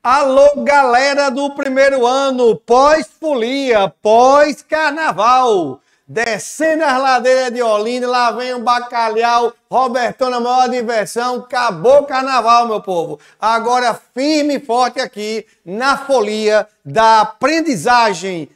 Alô, galera do primeiro ano, pós-folia, pós-carnaval, descendo as ladeiras de Olinda, lá vem o bacalhau, Robertão na maior diversão, acabou o carnaval, meu povo. Agora firme e forte aqui na folia da aprendizagem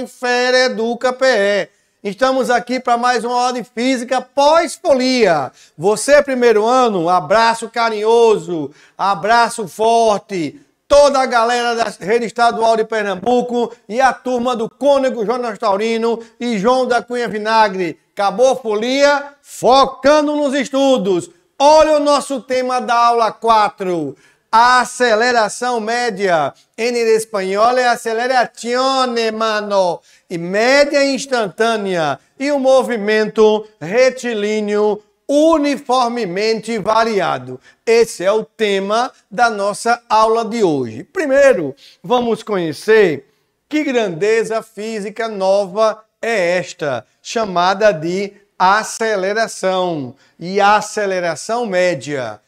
Fera Educa PE. Estamos aqui para mais uma aula de física pós-folia. Você, primeiro ano, abraço carinhoso, abraço forte. Toda a galera da Rede Estadual de Pernambuco e a turma do Cônego Jonas Taurino e João da Cunha Vinagre. Acabou a folia, focando nos estudos. Olha o nosso tema da aula 4. Aceleração média. En espanhol é acelerazione, mano. E média instantânea. E o movimento retilíneo uniformemente variado. Esse é o tema da nossa aula de hoje. Primeiro, vamos conhecer que grandeza física nova é esta, chamada de aceleração e aceleração média.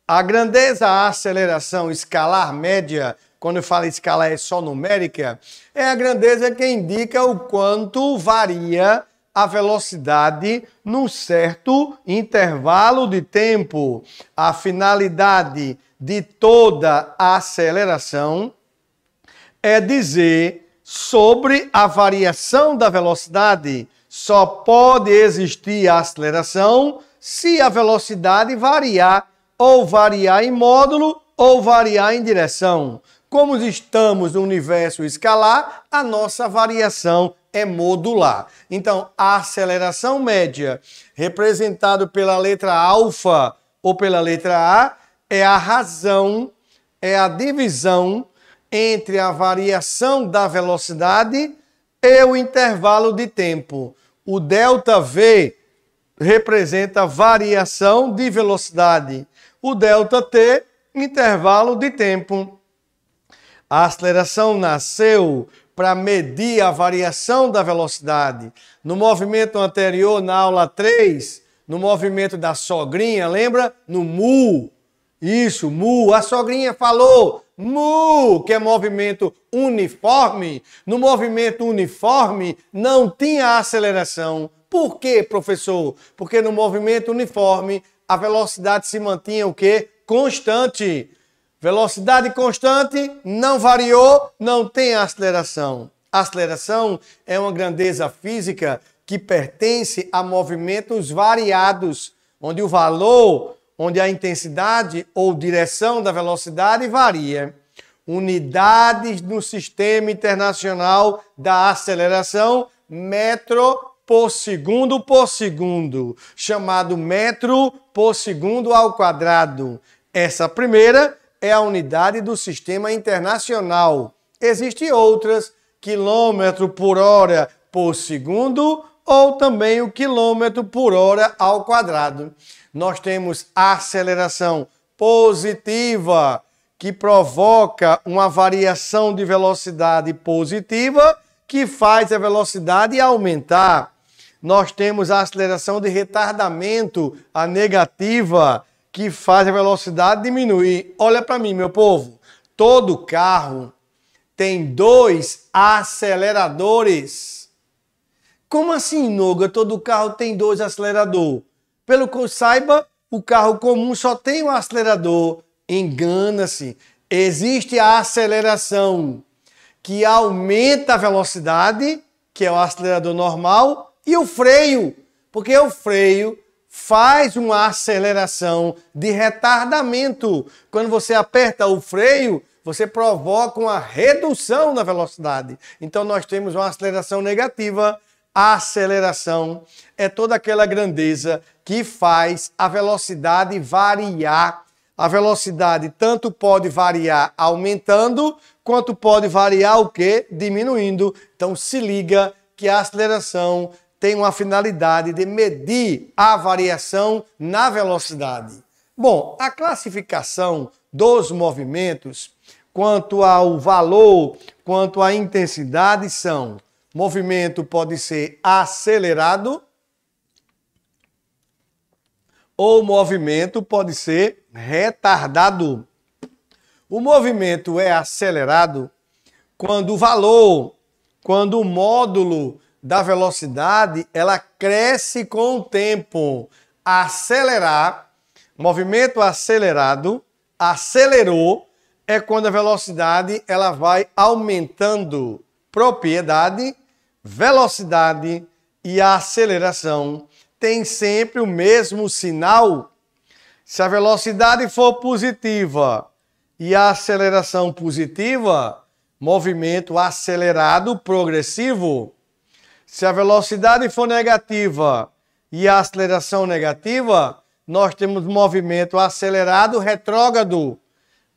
A grandeza aceleração escalar média, quando eu falo escalar é só numérica, é a grandeza que indica o quanto varia a velocidade num certo intervalo de tempo. A finalidade de toda a aceleração é dizer sobre a variação da velocidade. Só pode existir a aceleração se a velocidade variar, ou variar em módulo, ou variar em direção. Como estamos no universo escalar, a nossa variação é modular. Então, a aceleração média, representado pela letra alfa ou pela letra A, é a razão, é a divisão entre a variação da velocidade e o intervalo de tempo. O ΔV representa variação de velocidade. O ΔT, intervalo de tempo. A aceleração nasceu para medir a variação da velocidade. No movimento anterior, na aula 3, no movimento da sogrinha, lembra? No mu. Isso, mu. A sogrinha falou mu, que é movimento uniforme. No movimento uniforme não tinha aceleração. Por quê, professor? Porque no movimento uniforme a velocidade se mantinha o quê? Constante. Velocidade constante, não variou, não tem aceleração. A aceleração é uma grandeza física que pertence a movimentos variados, onde o valor, onde a intensidade ou direção da velocidade varia. Unidades no Sistema Internacional da Aceleração, metro por segundo, chamado metro por segundo ao quadrado. Essa primeira é a unidade do Sistema Internacional. Existem outras, quilômetro por hora por segundo, ou também o quilômetro por hora ao quadrado. Nós temos a aceleração positiva, que provoca uma variação de velocidade positiva, que faz a velocidade aumentar. Nós temos a aceleração de retardamento, a negativa, que faz a velocidade diminuir. Olha para mim, meu povo. Todo carro tem 2 aceleradores. Como assim, Noga? Todo carro tem 2 aceleradores? Pelo que eu saiba, o carro comum só tem um acelerador. Engana-se. Existe a aceleração que aumenta a velocidade, que é o acelerador normal, e o freio, porque o freio faz uma aceleração de retardamento. Quando você aperta o freio, você provoca uma redução na velocidade. Então nós temos uma aceleração negativa. A aceleração é toda aquela grandeza que faz a velocidade variar. A velocidade tanto pode variar aumentando, quanto pode variar o quê? Diminuindo. Então se liga que a aceleração tem uma finalidade de medir a variação na velocidade. Bom, a classificação dos movimentos, quanto ao valor, quanto à intensidade, são: movimento pode ser acelerado ou movimento pode ser retardado. O movimento é acelerado quando o valor, quando o módulo da velocidade, ela cresce com o tempo. Acelerar, movimento acelerado, acelerou, é quando a velocidade ela vai aumentando. Propriedade, velocidade e a aceleração tem sempre o mesmo sinal. Se a velocidade for positiva e a aceleração positiva, movimento acelerado progressivo. Se a velocidade for negativa e a aceleração negativa, nós temos movimento acelerado retrógrado.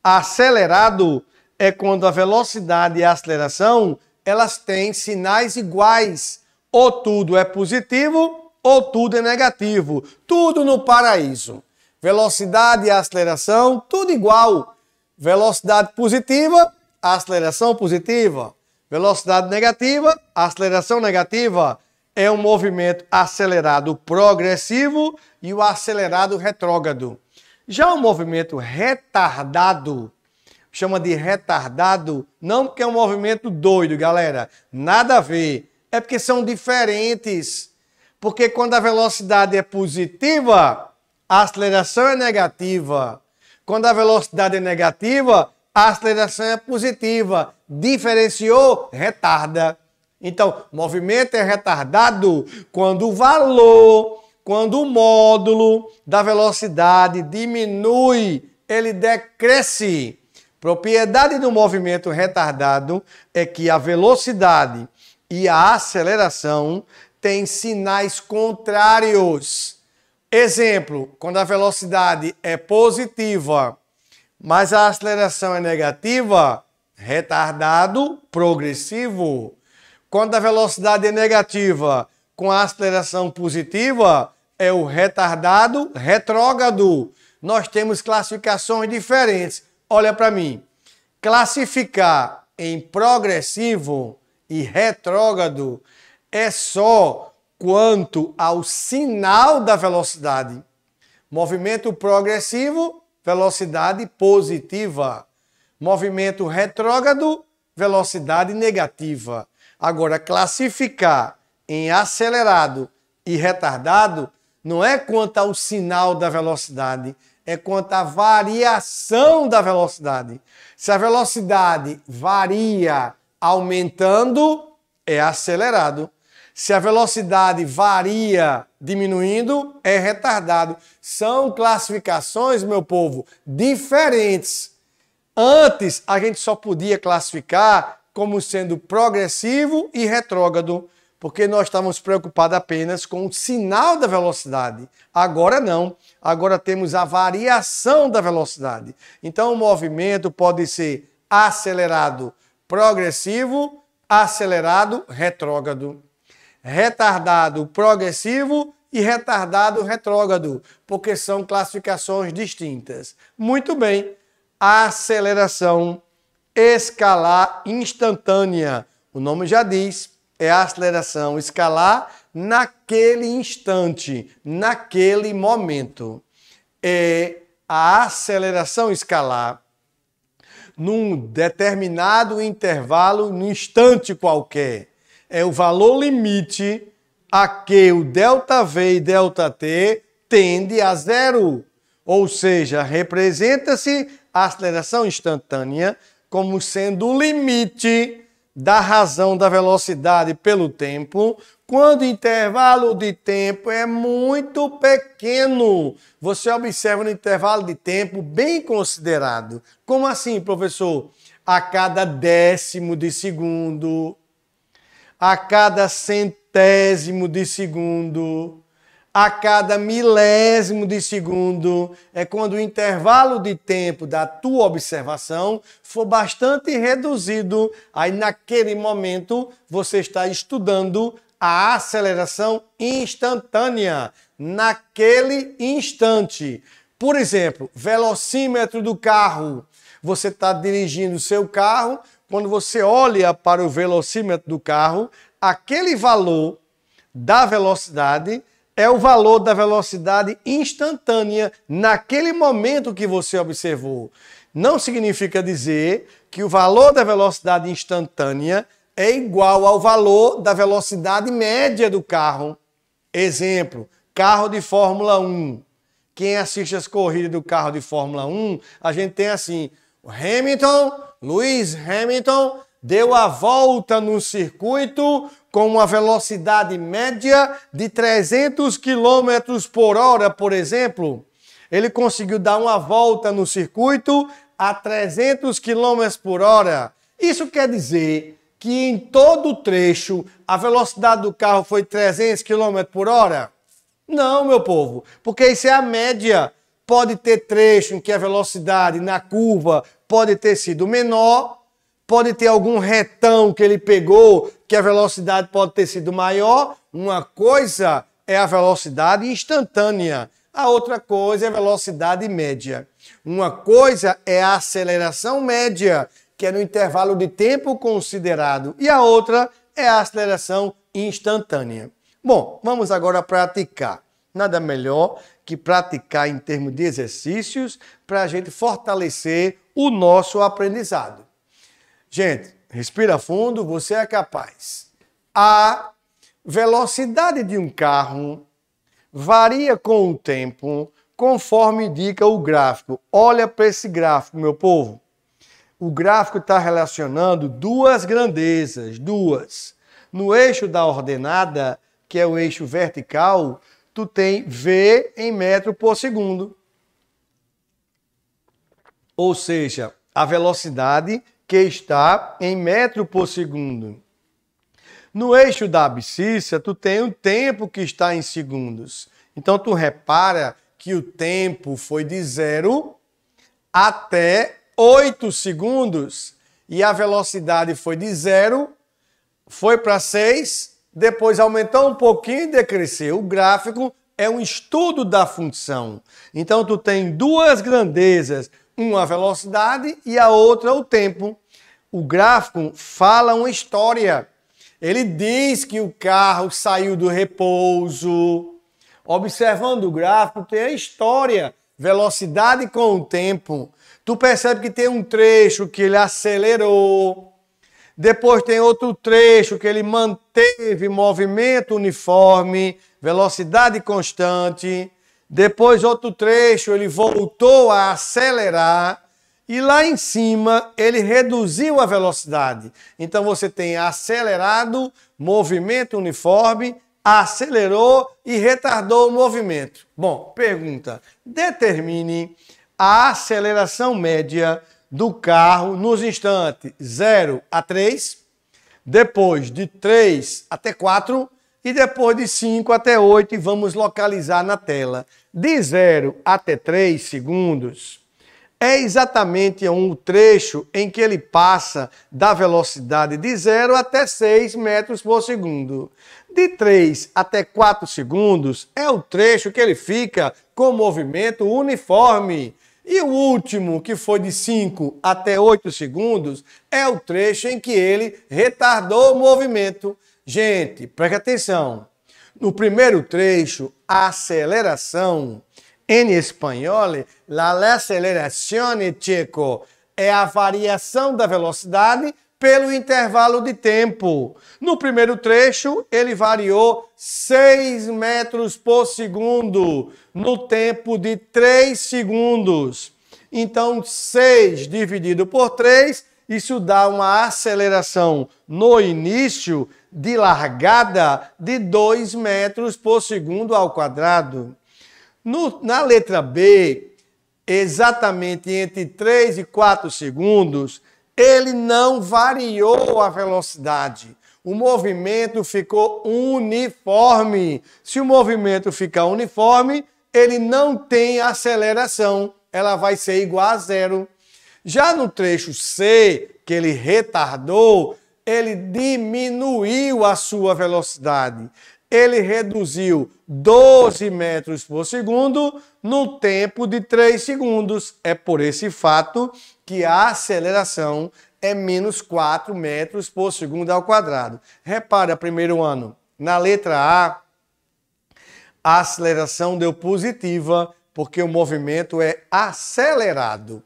Acelerado é quando a velocidade e a aceleração elas têm sinais iguais. Ou tudo é positivo ou tudo é negativo. Tudo no paraíso. Velocidade e aceleração, tudo igual. Velocidade positiva, aceleração positiva. Velocidade negativa, aceleração negativa. É um movimento acelerado progressivo e o acelerado retrógrado. Já o movimento retardado, chama de retardado, não porque é um movimento doido, galera. Nada a ver. É porque são diferentes. Porque quando a velocidade é positiva, a aceleração é negativa. Quando a velocidade é negativa, a aceleração é positiva. Diferenciou, retarda. Então, movimento é retardado quando o valor, quando o módulo da velocidade diminui, ele decresce. Propriedade do movimento retardado é que a velocidade e a aceleração têm sinais contrários. Exemplo, quando a velocidade é positiva, mas a aceleração é negativa, retardado progressivo. Quando a velocidade é negativa, com a aceleração positiva, é o retardado retrógrado. Nós temos classificações diferentes. Olha para mim. Classificar em progressivo e retrógrado é só quanto ao sinal da velocidade. Movimento progressivo, velocidade positiva. Movimento retrógrado, velocidade negativa. Agora, classificar em acelerado e retardado não é quanto ao sinal da velocidade, é quanto à variação da velocidade. Se a velocidade varia aumentando, é acelerado. Se a velocidade varia diminuindo, é retardado. São classificações, meu povo, diferentes. Antes, a gente só podia classificar como sendo progressivo e retrógrado, porque nós estávamos preocupados apenas com o sinal da velocidade. Agora não. Agora temos a variação da velocidade. Então, o movimento pode ser acelerado progressivo, acelerado retrógrado. Retardado progressivo e retardado retrógrado, porque são classificações distintas. Muito bem, a aceleração escalar instantânea. O nome já diz, é a aceleração escalar naquele instante, naquele momento. É a aceleração escalar num determinado intervalo, num instante qualquer. É o valor limite a que o ΔV e ΔT tende a zero. Ou seja, representa-se a aceleração instantânea como sendo o limite da razão da velocidade pelo tempo, quando o intervalo de tempo é muito pequeno. Você observa no intervalo de tempo bem considerado. Como assim, professor? A cada décimo de segundo, a cada centésimo de segundo, a cada milésimo de segundo, é quando o intervalo de tempo da tua observação for bastante reduzido. Aí, naquele momento, você está estudando a aceleração instantânea, naquele instante. Por exemplo, velocímetro do carro. Você está dirigindo o seu carro, quando você olha para o velocímetro do carro, aquele valor da velocidade é o valor da velocidade instantânea naquele momento que você observou. Não significa dizer que o valor da velocidade instantânea é igual ao valor da velocidade média do carro. Exemplo, carro de Fórmula 1. Quem assiste as corridas do carro de Fórmula 1, a gente tem assim, o Lewis Hamilton, deu a volta no circuito com uma velocidade média de 300 km por hora, por exemplo. Ele conseguiu dar uma volta no circuito a 300 km por hora. Isso quer dizer que em todo o trecho a velocidade do carro foi 300 km por hora? Não, meu povo, porque isso é a média. Pode ter trecho em que a velocidade na curva pode ter sido menor, pode ter algum retão que ele pegou que a velocidade pode ter sido maior. Uma coisa é a velocidade instantânea, a outra coisa é a velocidade média. Uma coisa é a aceleração média, que é no intervalo de tempo considerado, e a outra é a aceleração instantânea. Bom, vamos agora praticar. Nada melhor que praticar em termos de exercícios para a gente fortalecer o nosso aprendizado. Gente, respira fundo, você é capaz. A velocidade de um carro varia com o tempo, conforme indica o gráfico. Olha para esse gráfico, meu povo. O gráfico está relacionando duas grandezas, duas. No eixo da ordenada, que é o eixo vertical, tu tem V em metro por segundo. Ou seja, a velocidade que está em metro por segundo. No eixo da abscissa, tu tem o tempo que está em segundos. Então, tu repara que o tempo foi de 0 até 8 segundos e a velocidade foi de 0, foi para 6, depois aumentou um pouquinho e decresceu. O gráfico é um estudo da função. Então, tu tem duas grandezas, uma a velocidade e a outra o tempo. O gráfico fala uma história. Ele diz que o carro saiu do repouso. Observando o gráfico, tem a história, velocidade com o tempo. Tu percebe que tem um trecho que ele acelerou. Depois tem outro trecho que ele manteve movimento uniforme, velocidade constante. Depois outro trecho ele voltou a acelerar. E lá em cima ele reduziu a velocidade. Então você tem acelerado, movimento uniforme, acelerou e retardou o movimento. Bom, pergunta. Determine a aceleração média do carro nos instantes 0 a 3, depois de 3 até 4 e depois de 5 até 8. E vamos localizar na tela. De 0 até 3 segundos é exatamente um trecho em que ele passa da velocidade de 0 até 6 metros por segundo. De 3 até 4 segundos é o trecho que ele fica com movimento uniforme. E o último, que foi de 5 até 8 segundos, é o trecho em que ele retardou o movimento. Gente, preste atenção. No primeiro trecho, a aceleração, em espanhol, la acelerazione checo, é a variação da velocidade pelo intervalo de tempo. No primeiro trecho, ele variou 6 metros por segundo, no tempo de 3 segundos. Então, 6 dividido por 3, isso dá uma aceleração no início de largada de 2 metros por segundo ao quadrado. Na letra B, exatamente entre 3 e 4 segundos, ele não variou a velocidade. O movimento ficou uniforme. Se o movimento ficar uniforme, ele não tem aceleração. Ela vai ser igual a 0. Já no trecho C, que ele retardou, ele diminuiu a sua velocidade. Ele reduziu 12 metros por segundo no tempo de 3 segundos. É por esse fato que a aceleração é menos 4 metros por segundo ao quadrado. Repara, primeiro ano, na letra A, A aceleração deu positiva porque o movimento é acelerado.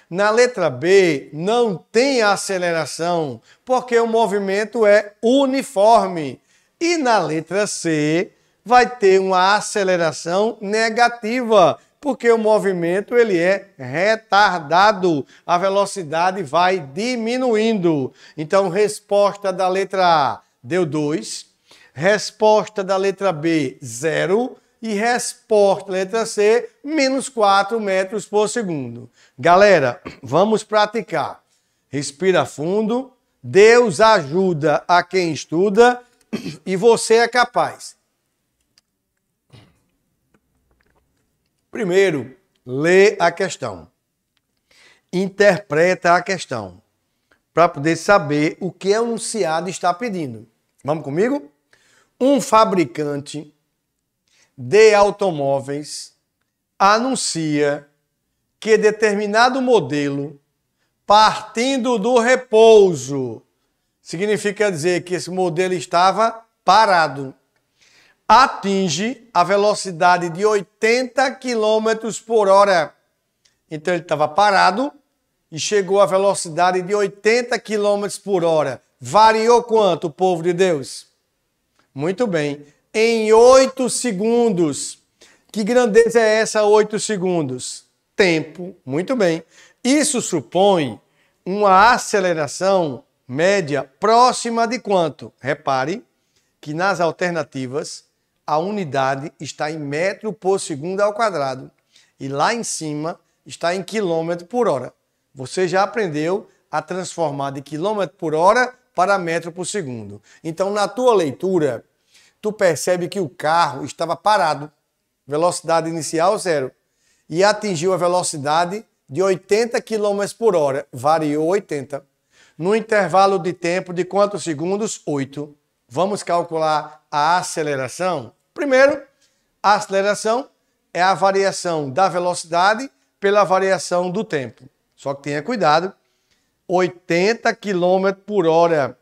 Na letra B, não tem aceleração porque o movimento é uniforme. E na letra C, vai ter uma aceleração negativa porque o movimento ele é retardado. A velocidade vai diminuindo. Então, resposta da letra A deu 2. Resposta da letra B, 0. E resposta da letra C, menos 4 metros por segundo. Galera, vamos praticar. Respira fundo. Deus ajuda a quem estuda e você é capaz. Primeiro, lê a questão. Interpreta a questão. Para poder saber o que o enunciado está pedindo. Vamos comigo? Um fabricante de automóveis anuncia que determinado modelo, partindo do repouso, significa dizer que esse modelo estava parado, atinge a velocidade de 80 km por hora. Então ele estava parado e chegou à velocidade de 80 km por hora. Variou quanto, povo de Deus? Muito bem. Em 8 segundos. Que grandeza é essa, 8 segundos? Tempo. Muito bem. Isso supõe uma aceleração média próxima de quanto? Repare que nas alternativas a unidade está em metro por segundo ao quadrado e lá em cima está em quilômetro por hora. Você já aprendeu a transformar de quilômetro por hora para metro por segundo. Então, na tua leitura, tu percebe que o carro estava parado, velocidade inicial 0, e atingiu a velocidade de 80 km por hora, variou 80. No intervalo de tempo de quantos segundos? 8. Vamos calcular a aceleração? Primeiro, a aceleração é a variação da velocidade pela variação do tempo. Só que tenha cuidado, 80 km por hora.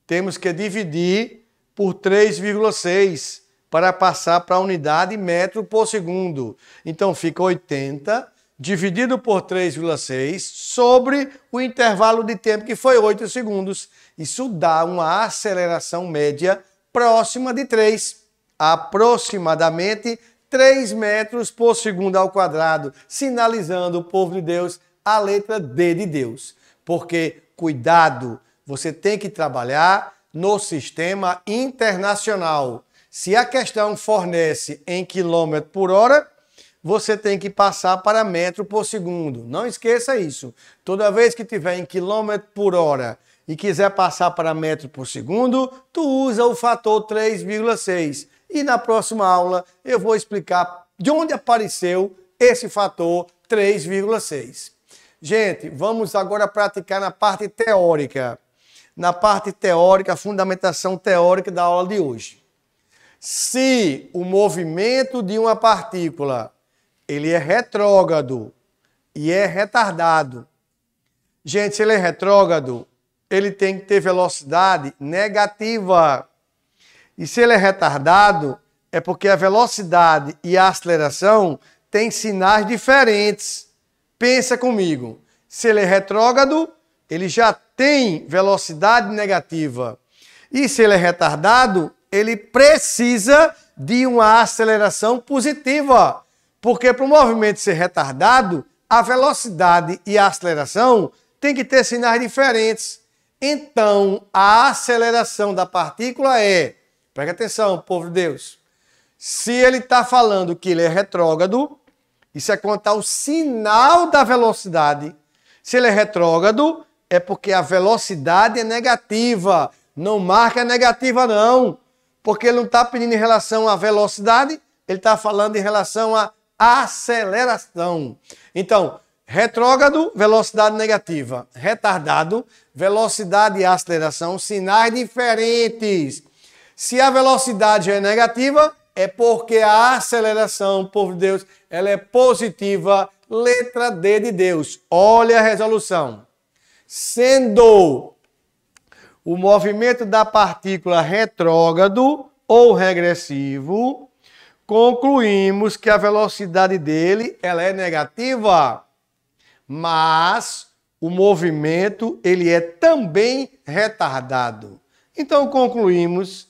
Temos que dividir por 3,6 para passar para a unidade metro por segundo. Então fica 80 dividido por 3,6 sobre o intervalo de tempo que foi 8 segundos. Isso dá uma aceleração média próxima de 3. Aproximadamente 3 metros por segundo ao quadrado, sinalizando o povo de Deus a letra D de Deus. Porque, cuidado, você tem que trabalhar no sistema internacional. Se a questão fornece em quilômetro por hora, você tem que passar para metro por segundo. Não esqueça isso. Toda vez que tiver em quilômetro por hora e quiser passar para metro por segundo, tu usa o fator 3,6. E na próxima aula eu vou explicar de onde apareceu esse fator 3,6. Gente, vamos agora praticar na parte teórica. Na parte teórica, a fundamentação teórica da aula de hoje. Se o movimento de uma partícula ele é retrógrado e é retardado. Gente, se ele é retrógrado, ele tem que ter velocidade negativa. E se ele é retardado, é porque a velocidade e a aceleração têm sinais diferentes. Pensa comigo. Se ele é retrógrado, ele já tem velocidade negativa. E se ele é retardado, ele precisa de uma aceleração positiva. Porque para o movimento ser retardado, a velocidade e a aceleração têm que ter sinais diferentes. Então, a aceleração da partícula é, preste atenção, povo de Deus, se ele está falando que ele é retrógrado, isso é contar o sinal da velocidade. Se ele é retrógrado, é porque a velocidade é negativa. Não marca negativa, não. Porque ele não está pedindo em relação à velocidade, ele está falando em relação à aceleração. Então, retrógrado, velocidade negativa. Retardado, velocidade e aceleração, sinais diferentes. Se a velocidade já é negativa, é porque a aceleração, povo de Deus, ela é positiva, letra D de Deus. Olha a resolução. Sendo o movimento da partícula retrógrado ou regressivo, concluímos que a velocidade dele ela é negativa, mas o movimento ele é também retardado. Então concluímos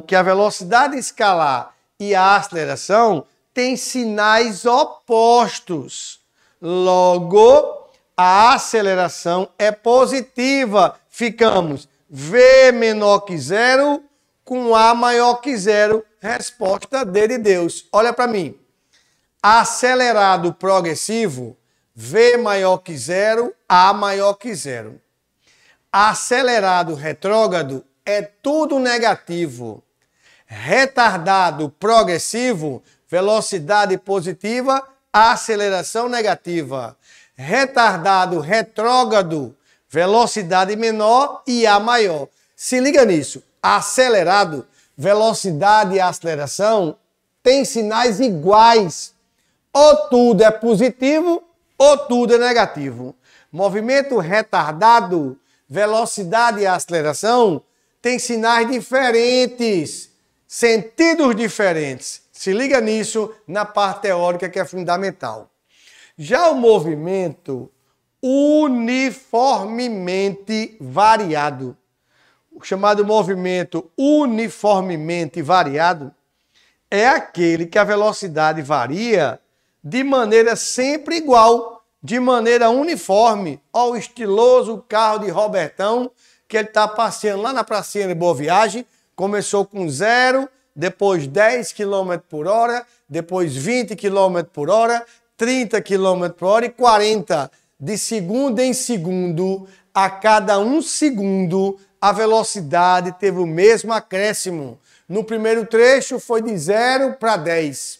que a velocidade escalar e a aceleração têm sinais opostos. Logo, a aceleração é positiva. Ficamos V menor que zero com A maior que zero. Resposta D de Deus. Olha para mim. Acelerado progressivo, V maior que zero, A maior que zero. Acelerado retrógrado é tudo negativo. Retardado progressivo, velocidade positiva, aceleração negativa. Retardado retrógrado, velocidade menor e A maior. Se liga nisso. Acelerado, velocidade e aceleração têm sinais iguais. Ou tudo é positivo ou tudo é negativo. Movimento retardado, velocidade e aceleração têm sinais diferentes, sentidos diferentes. Se liga nisso na parte teórica que é fundamental. Já o movimento uniformemente variado, o chamado movimento uniformemente variado, é aquele que a velocidade varia de maneira sempre igual, de maneira uniforme. Olha o estiloso carro de Robertão, que ele está passeando lá na pracinha de Boa Viagem, começou com 0, depois 10 km por hora, depois 20 km por hora, 30 km por hora e 40. De segundo em segundo, a cada 1 segundo, a velocidade teve o mesmo acréscimo. No primeiro trecho foi de 0 para 10.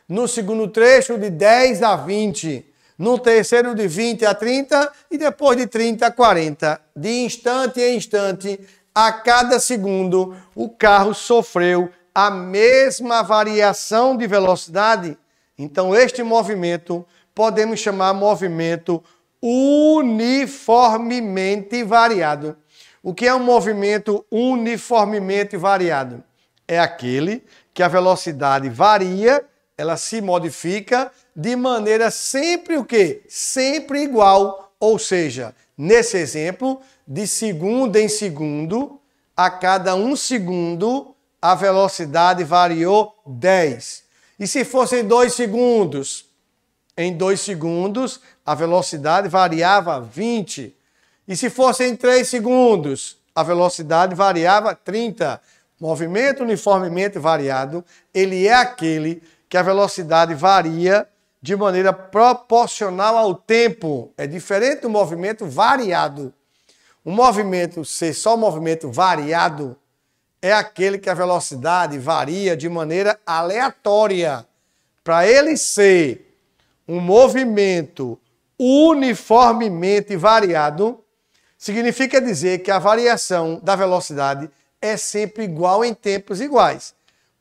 No segundo trecho de 10 a 20. No terceiro de 20 a 30 e depois de 30 a 40. De instante em instante, a cada segundo, o carro sofreu a mesma variação de velocidade. Então, este movimento podemos chamar movimento uniformemente variado. O que é um movimento uniformemente variado? É aquele que a velocidade varia, ela se modifica de maneira sempre o quê? Sempre igual. Ou seja, nesse exemplo, de segundo em segundo, a cada 1 segundo, a velocidade variou 10. E se fossem 2 segundos? Em 2 segundos, a velocidade variava 20. E se fossem 3 segundos, a velocidade variava 30. Movimento uniformemente variado, ele é aquele que a velocidade varia de maneira proporcional ao tempo. É diferente do movimento variado. O movimento ser só movimento variado é aquele que a velocidade varia de maneira aleatória. Para ele ser um movimento uniformemente variado, significa dizer que a variação da velocidade é sempre igual em tempos iguais.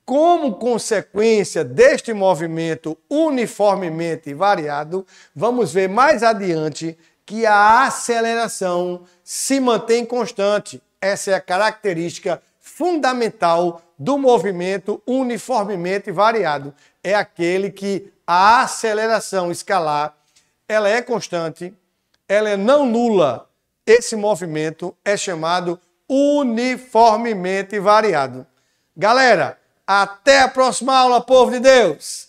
Como consequência deste movimento uniformemente variado, vamos ver mais adiante que a aceleração se mantém constante. Essa é a característica fundamental do movimento uniformemente variado. É aquele que a aceleração escalar, ela é constante, ela é não nula. Esse movimento é chamado uniformemente variado. Galera, até a próxima aula, povo de Deus!